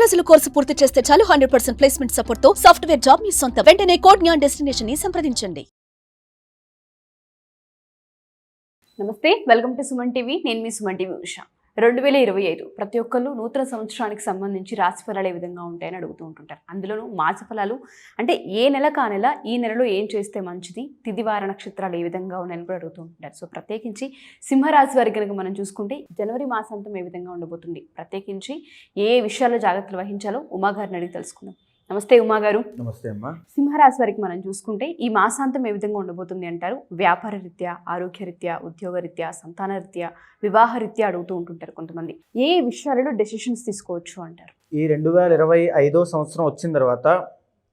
రోజుల కోర్సు పూర్తి చేస్తే చాలు 100% ప్లేస్మెంట్ సపోర్ట్ తో సాఫ్ట్వేర్ జాబ్ మీ సొంతం. వెంటనే కోడ్ జ్ఞాన్ డెస్టినేషన్ ని సంప్రదించండి. నమస్తే, వెల్కమ్ టు సుమన్ టీవీ. నేను మీ సుమన్ టీవీ ఉషా. 2025 ప్రతి ఒక్కళ్ళు నూతన సంవత్సరానికి సంబంధించి రాశి ఫలాలు ఏ విధంగా ఉంటాయని అడుగుతూ ఉంటుంటారు. అందులోనూ మాస ఫలాలు అంటే ఏ నెల కా నెల ఈ నెలలో ఏం చేస్తే మంచిది, తిదివార నక్షత్రాలు ఏ విధంగా ఉన్నాయని కూడా అడుగుతూ ఉంటుంటారు. సో ప్రత్యేకించి సింహరాశి వారికి కనుక మనం చూసుకుంటే జనవరి మాసాంతం ఏ విధంగా ఉండబోతుంది, ప్రత్యేకించి ఏ విషయాల్లో జాగ్రత్తలు వహించాలో ఉమాగారిని అడిగి తెలుసుకుందాం. నమస్తే ఉమాగారు. నమస్తే అమ్మా. సింహరాశి వారికి మనం చూసుకుంటే ఈ మాసాంతం ఏ విధంగా ఉండబోతుంది అంటారు? వ్యాపార రీత్యా, ఆరోగ్య రీత్యా, ఉద్యోగ రీత్యా, సంతాన రీత్యా, వివాహ రీత్యా అడుగుతూ ఉంటుంటారు కొంతమంది. ఏ విషయాలలో డెసిషన్స్ తీసుకోవచ్చు అంటారు? ఈ 2025 సంవత్సరం వచ్చిన తర్వాత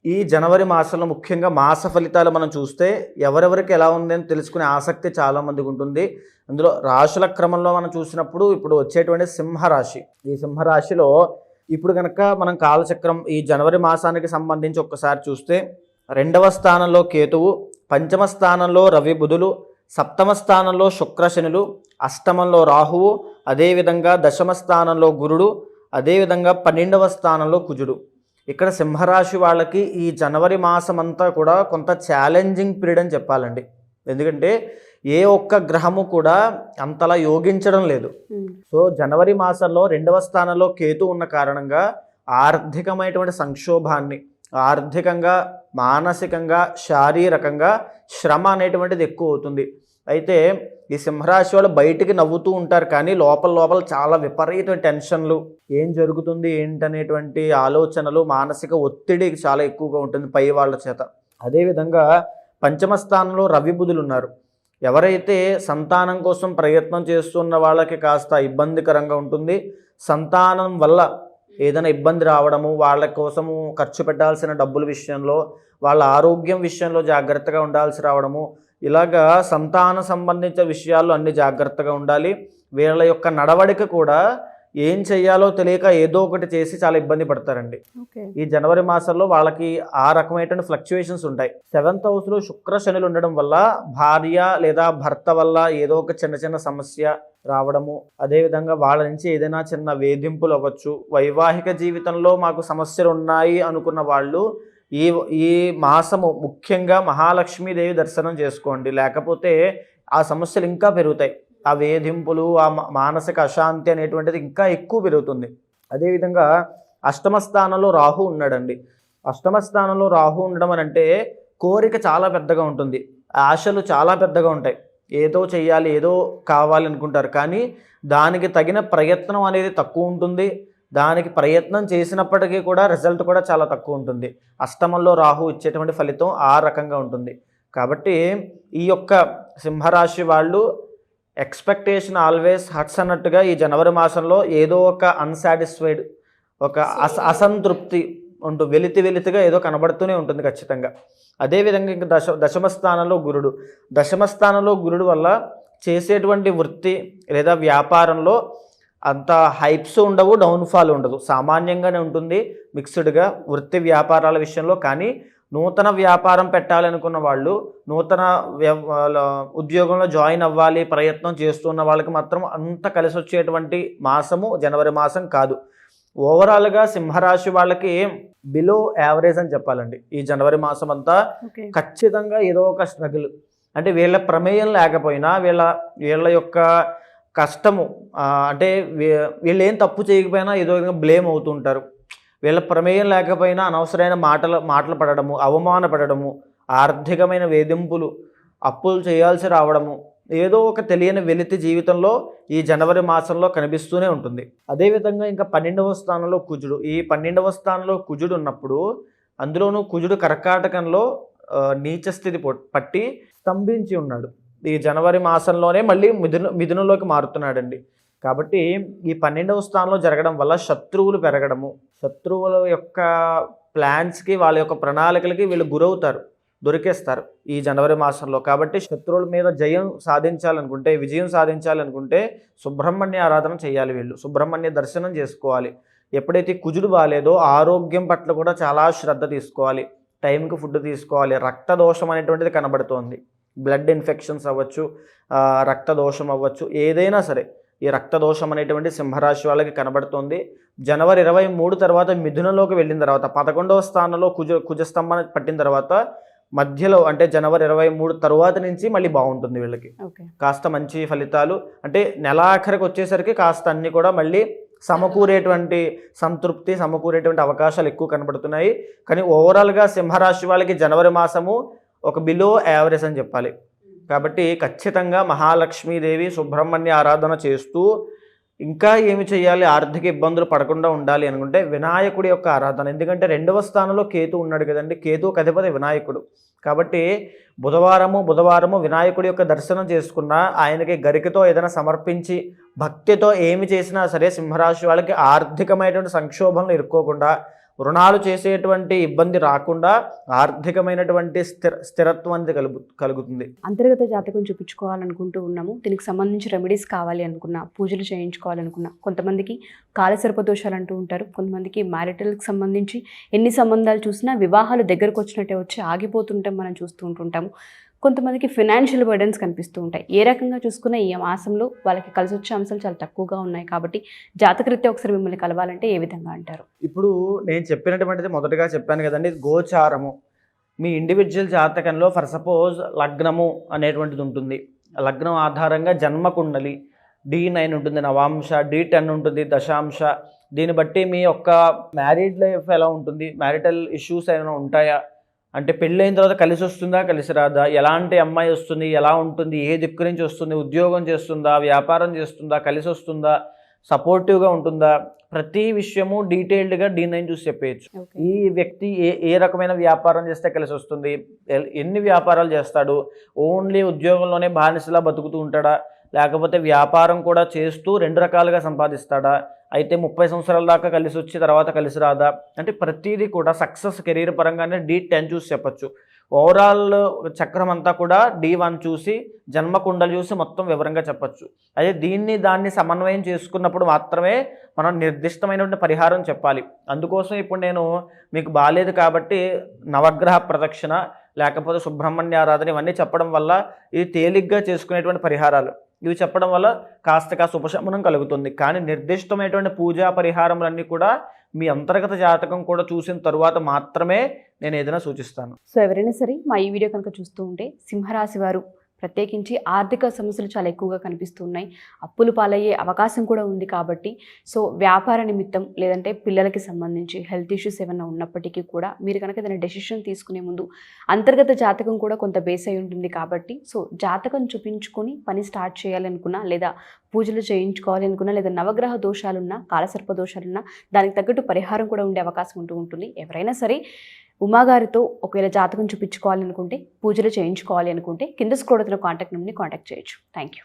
ఈ జనవరి మాసంలో ముఖ్యంగా మాస ఫలితాలు మనం చూస్తే ఎవరెవరికి ఎలా ఉందని తెలుసుకునే ఆసక్తి చాలా మందికి ఉంటుంది. అందులో రాశుల క్రమంలో మనం చూసినప్పుడు ఇప్పుడు వచ్చేటువంటి సింహరాశి, ఈ సింహరాశిలో ఇప్పుడు కనుక మనం కాలచక్రం ఈ జనవరి మాసానికి సంబంధించి ఒక్కసారి చూస్తే 2వ స్థానంలో కేతువు, 5వ స్థానంలో రవి బుధులు, 7వ స్థానంలో శుక్ర శనులు, 8మంలో రాహువు, అదేవిధంగా 10వ స్థానంలో గురుడు, అదేవిధంగా 12వ స్థానంలో కుజుడు. ఇక్కడ సింహరాశి వాళ్ళకి ఈ జనవరి మాసం అంతా కూడా కొంత ఛాలెంజింగ్ పీరియడ్ అని చెప్పాలండి. ఎందుకంటే ఏ ఒక్క గ్రహము కూడా అంతలా యోగించడం లేదు. సో జనవరి మాసంలో 2వ స్థానంలో కేతు ఉన్న కారణంగా ఆర్థికమైనటువంటి సంక్షోభాన్ని, ఆర్థికంగా, మానసికంగా, శారీరకంగా శ్రమ అనేటువంటిది ఎక్కువ అవుతుంది. అయితే ఈ సింహరాశి వాళ్ళు బయటికి నవ్వుతూ ఉంటారు, కానీ లోపల లోపల చాలా విపరీతమైన టెన్షన్లు, ఏం జరుగుతుంది ఏంటనేటువంటి ఆలోచనలు, మానసిక ఒత్తిడి చాలా ఎక్కువగా ఉంటుంది పై వాళ్ళ చేత. అదేవిధంగా 5వ స్థానంలో రవి బుధులు ఉన్నారు. ఎవరైతే సంతానం కోసం ప్రయత్నం చేస్తున్న వాళ్ళకి కాస్త ఇబ్బందికరంగా ఉంటుంది. సంతానం వల్ల ఏదైనా ఇబ్బంది రావడము, వాళ్ళ కోసము ఖర్చు పెట్టాల్సిన డబ్బుల విషయంలో, వాళ్ళ ఆరోగ్యం విషయంలో జాగ్రత్తగా ఉండాల్సి రావడము, ఇలాగా సంతాన సంబంధించిన విషయాల్లో అన్ని జాగ్రత్తగా ఉండాలి. వీళ్ళ యొక్క నడవడిక కూడా ఏం చెయ్యాలో తెలియక ఏదో ఒకటి చేసి చాలా ఇబ్బంది పడతారండి. ఈ జనవరి మాసంలో వాళ్ళకి ఆ రకమైనటువంటి ఫ్లక్చుయేషన్స్ ఉంటాయి. 7th హౌస్లో శుక్ర శనులు ఉండడం వల్ల భార్య లేదా భర్త వల్ల ఏదో ఒక చిన్న చిన్న సమస్య రావడము, అదేవిధంగా వాళ్ళ నుంచి ఏదైనా చిన్న వేధింపులు అవ్వచ్చు. వైవాహిక జీవితంలో మాకు సమస్యలు ఉన్నాయి అనుకున్న వాళ్ళు ఈ మాసము ముఖ్యంగా మహాలక్ష్మీదేవి దర్శనం చేసుకోండి, లేకపోతే ఆ సమస్యలు ఇంకా పెరుగుతాయి. ఆ వేధింపులు, ఆ మానసిక అశాంతి అనేటువంటిది ఇంకా ఎక్కువ పెరుగుతుంది. అదేవిధంగా 8వ స్థానంలో రాహు ఉన్నాడండి. 8వ స్థానంలో రాహు ఉండడం అని అంటే కోరిక చాలా పెద్దగా ఉంటుంది, ఆశలు చాలా పెద్దగా ఉంటాయి. ఏదో చెయ్యాలి, ఏదో కావాలి అనుకుంటారు, కానీ దానికి తగిన ప్రయత్నం అనేది తక్కువ ఉంటుంది. దానికి ప్రయత్నం చేసినప్పటికీ కూడా రిజల్ట్ కూడా చాలా తక్కువ ఉంటుంది. 8మంలో రాహు ఇచ్చేటువంటి ఫలితం ఆ రకంగా ఉంటుంది. కాబట్టి ఈ యొక్క సింహరాశి వాళ్ళు ఎక్స్పెక్టేషన్ ఆల్వేస్ హట్స్ అన్నట్టుగా ఈ జనవరి మాసంలో ఏదో ఒక అన్సాటిస్ఫైడ్, ఒక అసంతృప్తి ఉంటూ వెలితిగా ఏదో కనబడుతూనే ఉంటుంది ఖచ్చితంగా. అదేవిధంగా ఇంకా దశమ స్థానంలో గురుడు. 10వ స్థానంలో గురుడు వల్ల చేసేటువంటి వృత్తి లేదా వ్యాపారంలో అంత హైప్స్ ఉండవు, డౌన్ఫాల్ ఉండదు, సామాన్యంగానే ఉంటుంది మిక్స్డ్గా వృత్తి వ్యాపారాల విషయంలో. కానీ నూతన వ్యాపారం పెట్టాలనుకున్న వాళ్ళు, నూతన ఉద్యోగంలో జాయిన్ అవ్వాలి ప్రయత్నం చేస్తున్న వాళ్ళకి మాత్రం అంత కలిసి వచ్చేటువంటి మాసము జనవరి మాసం కాదు. ఓవరాల్గా సింహరాశి వాళ్ళకి బిలో యావరేజ్ అని చెప్పాలండి. ఈ జనవరి మాసం అంతా ఖచ్చితంగా ఏదో ఒక స్ట్రగుల్, అంటే వీళ్ళ ప్రమేయం లేకపోయినా వీళ్ళ యొక్క కష్టము, అంటే వీళ్ళు ఏం తప్పు చేయకపోయినా ఏదో విధంగా బ్లేమ్ అవుతుంటారు. వీళ్ళ ప్రమేయం లేకపోయినా అనవసరమైన మాటలు పడడము, అవమానపడము, ఆర్థికమైన వేధింపులు, అప్పులు చేయాల్సి రావడము, ఏదో ఒక తెలియని వెలితి జీవితంలో ఈ జనవరి మాసంలో కనిపిస్తూనే ఉంటుంది. అదేవిధంగా ఇంకా 12వ స్థానంలో కుజుడు. ఈ 12వ స్థానంలో కుజుడు ఉన్నప్పుడు, అందులోనూ కుజుడు కర్కాటకంలో నీచ స్థితి పట్టి స్తంభించి ఉన్నాడు. ఈ జనవరి మాసంలోనే మళ్ళీ మిథునంలోకి మారుతున్నాడండి. కాబట్టి ఈ 12వ స్థానంలో జరగడం వల్ల శత్రువులు పెరగడము, శత్రువుల యొక్క ప్లాన్స్కి, వాళ్ళ యొక్క ప్రణాళికలకి వీళ్ళు గురవుతారు, దొరికేస్తారు ఈ జనవరి మాసంలో. కాబట్టి శత్రువుల మీద విజయం సాధించాలనుకుంటే సుబ్రహ్మణ్య ఆరాధన చేయాలి. వీళ్ళు సుబ్రహ్మణ్య దర్శనం చేసుకోవాలి. ఎప్పుడైతే కుజుడు బాగాలేదో ఆరోగ్యం పట్ల కూడా చాలా శ్రద్ధ తీసుకోవాలి, టైంకి ఫుడ్ తీసుకోవాలి. రక్త దోషం అనేటువంటిది కనబడుతోంది, బ్లడ్ ఇన్ఫెక్షన్స్ అవ్వచ్చు, రక్త దోషం అవ్వచ్చు, ఏదైనా సరే ఈ రక్తదోషం అనేటువంటి సింహరాశి వాళ్ళకి కనబడుతుంది. జనవరి 23 తర్వాత మిథునంలోకి వెళ్ళిన తర్వాత 11వ స్థానంలో కుజస్తంభన పట్టిన తర్వాత మధ్యలో అంటే జనవరి 23 తర్వాత నుంచి మళ్ళీ బాగుంటుంది వీళ్ళకి. కాస్త మంచి ఫలితాలు అంటే నెలాఖరికి వచ్చేసరికి కాస్త అన్నీ కూడా మళ్ళీ సమకూరేటువంటి సంతృప్తి సమకూరేటువంటి అవకాశాలు ఎక్కువ కనబడుతున్నాయి. కానీ ఓవరాల్గా సింహరాశి వాళ్ళకి జనవరి మాసము ఒక బిలో యావరేజ్ అని చెప్పాలి. కాబట్టి ఖచ్చితంగా మహాలక్ష్మీదేవి సుబ్రహ్మణ్య ఆరాధన చేస్తూ ఇంకా ఏమి చేయాలి, ఆర్థిక ఇబ్బందులు పడకుండా ఉండాలి అనుకుంటే వినాయకుడి యొక్క ఆరాధన. ఎందుకంటే 2వ స్థానంలో కేతు ఉన్నాడు కదండి, కేతుకు అధిపతి వినాయకుడు. కాబట్టి బుధవారము వినాయకుడి యొక్క దర్శనం చేసుకున్న, ఆయనకి గరికతో ఏదైనా సమర్పించి భక్తితో ఏమి చేసినా సరే సింహరాశి వాళ్ళకి ఆర్థికమైనటువంటి సంక్షోభంలో ఇరుక్కోకుండా, రుణాలు చేసేటువంటి ఇబ్బంది రాకుండా ఆర్థికమైనటువంటి స్థిరత్వం అనేది కలుగుతుంది. అంతర్గత జాతకం చూపించుకోవాలనుకుంటూ ఉన్నాము. దీనికి సంబంధించి రెమెడీస్ కావాలి అనుకున్నా, పూజలు చేయించుకోవాలనుకున్నా, కొంతమందికి కాలసర్ప దోషాలు అంటూ ఉంటారు, కొంతమందికి మ్యారిటల్కి సంబంధించి ఎన్ని సంబంధాలు చూసినా వివాహాలు దగ్గరకు వచ్చినట్టే వచ్చి ఆగిపోతుంటాం మనం చూస్తూ ఉంటుంటాము. కొంతమందికి ఫినాన్షియల్ బర్డెన్స్ కనిపిస్తూ ఉంటాయి. ఏ రకంగా చూసుకున్నా ఈ మాసంలో వాళ్ళకి కలిసి వచ్చే అంశాలు చాలా తక్కువగా ఉన్నాయి. కాబట్టి జాతకరీత్యా ఒకసారి మిమ్మల్ని కలవాలంటే ఏ విధంగా అంటారు? ఇప్పుడు నేను చెప్పినటువంటిది మొదటగా చెప్పాను కదండి, గోచారము. మీ ఇండివిజువల్ జాతకంలో ఫర్ సపోజ్ లగ్నము అనేటువంటిది ఉంటుంది. లగ్నం ఆధారంగా జన్మకుండలి D9 ఉంటుంది, నవాంశ, D10 ఉంటుంది, దశాంశ. దీన్ని బట్టి మీ యొక్క మ్యారీడ్ లైఫ్ ఎలా ఉంటుంది, మ్యారిటల్ ఇష్యూస్ ఏమైనా ఉంటాయా, అంటే పెళ్ళైన తర్వాత కలిసి వస్తుందా కలిసి రాదా, ఎలాంటి అమ్మాయి వస్తుంది, ఎలా ఉంటుంది, ఏ దిక్కు నుంచి వస్తుంది, ఉద్యోగం చేస్తుందా, వ్యాపారం చేస్తుందా, కలిసి వస్తుందా, సపోర్టివ్గా ఉంటుందా, ప్రతి విషయము డీటెయిల్డ్గా D9 చూసి చెప్పేయచ్చు. ఈ వ్యక్తి ఏ రకమైన వ్యాపారం చేస్తే కలిసి వస్తుంది, ఎన్ని వ్యాపారాలు చేస్తాడు, ఓన్లీ ఉద్యోగంలోనే బానిసలా బతుకుతూ ఉంటాడా, లేకపోతే వ్యాపారం కూడా చేస్తూ 2 రకాలుగా సంపాదిస్తాడా, అయితే 30 సంవత్సరాల దాకా కలిసి వచ్చి తర్వాత కలిసి రాదా, అంటే ప్రతిదీ కూడా సక్సెస్ కెరీర్ పరంగానే D10 చూసి చెప్పచ్చు. ఓవరాల్ చక్రం అంతా కూడా D1 చూసి జన్మకుండలు చూసి మొత్తం వివరంగా చెప్పచ్చు. అదే దాన్ని సమన్వయం చేసుకున్నప్పుడు మాత్రమే మనం నిర్దిష్టమైనటువంటి పరిహారం చెప్పాలి. అందుకోసం ఇప్పుడు నేను మీకు బాలేదు కాబట్టి నవగ్రహ ప్రదక్షిణ లేకపోతే సుబ్రహ్మణ్య ఆరాధన ఇవన్నీ చెప్పడం వల్ల ఇది తేలిగ్గా చేసుకునేటువంటి పరిహారాలు. ఇవి చెప్పడం వల్ల కాస్త ఉపశమనం కలుగుతుంది. కానీ నిర్దిష్టమైనటువంటి పూజా పరిహారములన్నీ కూడా మీ అంతర్గత జాతకం కూడా చూసిన తరువాత మాత్రమే నేను ఏదైనా సూచిస్తాను. సో ఎవరైనా సరే మా ఈ వీడియో కనుక చూస్తూ ఉంటే సింహరాశి వారు ప్రత్యేకించి ఆర్థిక సమస్యలు చాలా ఎక్కువగా కనిపిస్తూ ఉన్నాయి, అప్పులు పాలయ్యే అవకాశం కూడా ఉంది. కాబట్టి సో వ్యాపార నిమిత్తం లేదంటే పిల్లలకి సంబంధించి హెల్త్ ఇష్యూస్ ఏమైనా ఉన్నప్పటికీ కూడా మీరు కనుక ఏదైనా డెసిషన్ తీసుకునే ముందు అంతర్గత జాతకం కూడా కొంత బేస్ అయి ఉంటుంది. కాబట్టి సో జాతకం చూపించుకొని పని స్టార్ట్ చేయాలనుకున్నా, లేదా పూజలు చేయించుకోవాలి అనుకున్నా, లేదా నవగ్రహ దోషాలున్నా, కాలసర్ప దోషాలున్నా దానికి తగ్గట్టు పరిహారం కూడా ఉండే అవకాశం ఉంటుంది. ఎవరైనా సరే ఉమాగారితో ఒకవేళ జాతకం చూపించుకోవాలి అనుకుంటే, పూజలు చేయించుకోవాలి అనుకుంటే కింద స్క్రోల్ అవుతున్న కాంటాక్ట్ నెంబర్ని కాంటాక్ట్ చేయొచ్చు. Thank you.